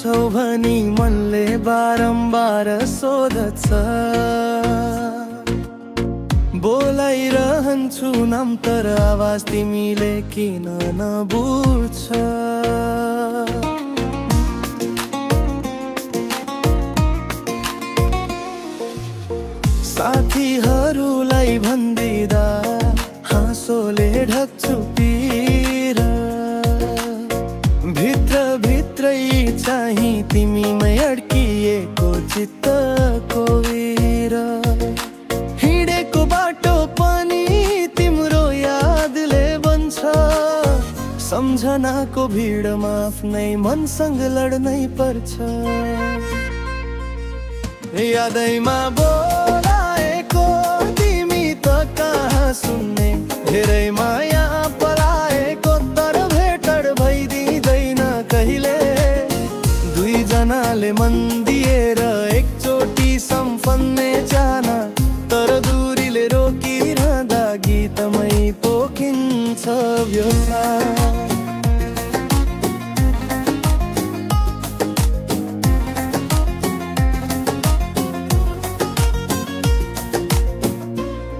छौ भनी मनले बारम्बार सोध्छ। बोलाइरहन्छु नाम तर आवाज तिमीले किन नबुझ्छ। साथीहरूलाई भन्दिदा हाँसोले ढक्छु पीर। भित्र भित्रै चाहिँ तिमीमै अड्किएको चित्तको वीर। हिँडेको बाटो पनि तिम्रो यादले बन्छ। सम्झनाको भिडमा आफ्नै मनसँग लड्नै पर्छ। यादैमा बोलाएको तिमी त कहाँ सुन्ने। धेरै माया पलाएको तर भेटड भइदिँदैन कहिले। दुईजनाले मन दिएर एकचोटि सम्फन्ने जाना, तर दूरीले रोकिरहँदा गीतमै पोखिन्छ व्यथा।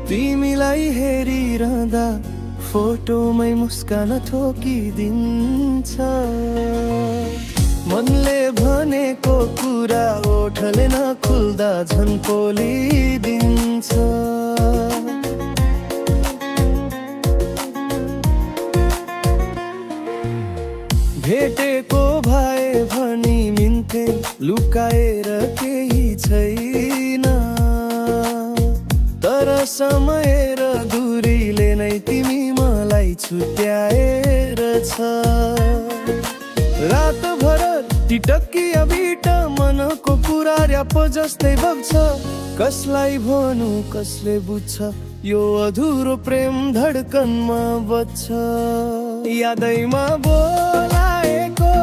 तिमीलाई हेरिरहँदा फोटोमै मुस्कान ठोकिदिन्छ। मनले भनेको कुरा ओठले नखुल्दा झन् पोलिदिन्छ। भेटेको भए भनी मिन्थे लुकाएर केही छैन। तर समय र दूरीले नै तिमी मलाई छुट्याएर छ। रातभर टिटकिया बिट मनको कुरा र्याप जस्तै बग्छ। कसलाई भनु कसले बुझ्छ यो अधुरो प्रेम धड्कनमा बज्छ। यादैमा बोलाएको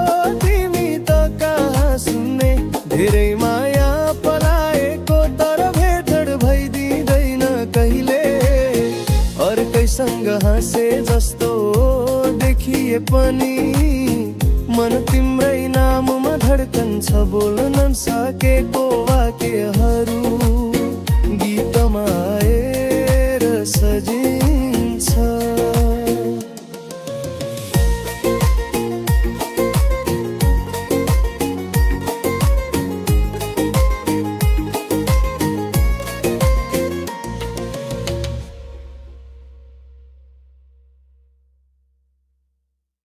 तिमी त कहाँ सुन्ने। धेरै माया पलाएको तर भेटड भइदिँदैन कहिले। अर्कैसँग हाँसे जस्तो देखिए पनि मन तिम्रै नाममा धड्कन्छ। बोल्न नसकेको वाक्य